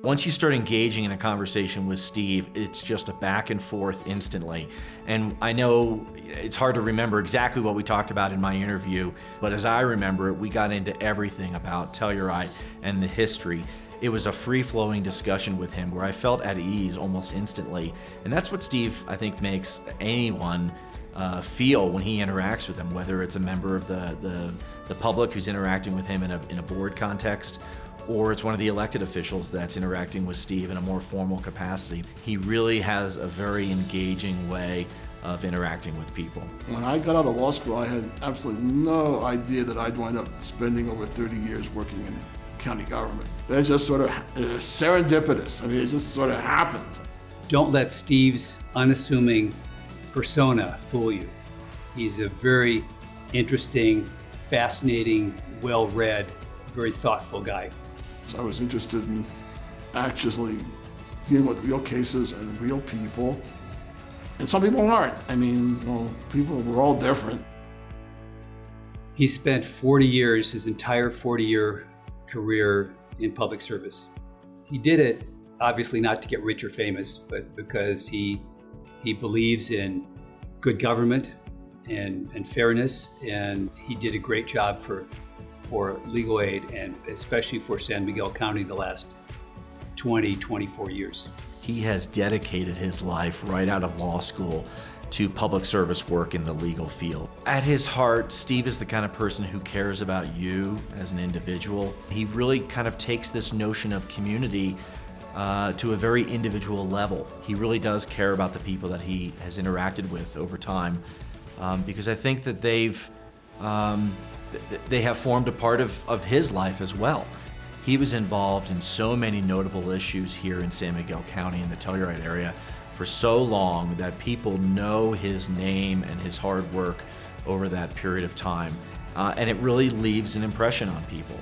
Once you start engaging in a conversation with Steve, it's just a back and forth instantly. And I know it's hard to remember exactly what we talked about in my interview, but as I remember it, we got into everything about Telluride and the history. It was a free-flowing discussion with him where I felt at ease almost instantly. And that's what Steve, I think, makes anyone feel when he interacts with him, whether it's a member of the public who's interacting with him in a board context, or it's one of the elected officials that's interacting with Steve in a more formal capacity. He really has a very engaging way of interacting with people. When I got out of law school, I had absolutely no idea that I'd wind up spending over 30 years working in county government. That's just sort of serendipitous. I mean, it just sort of happens. Don't let Steve's unassuming persona fool you. He's a very interesting, fascinating, well-read, very thoughtful guy. So I was interested in actually dealing with real cases and real people. And some people aren't. I mean, people were all different. He spent 40 years, his entire 40-year career in public service. He did it, obviously not to get rich or famous, but because he believes in good government and fairness, and he did a great job for legal aid, and especially for San Miguel County the last 24 years. He has dedicated his life right out of law school to public service work in the legal field. At his heart, Steve is the kind of person who cares about you as an individual. He really kind of takes this notion of community to a very individual level. He really does care about the people that he has interacted with over time, because I think that they have formed a part of his life as well. He was involved in so many notable issues here in San Miguel County and the Telluride area for so long that people know his name and his hard work over that period of time. And it really leaves an impression on people.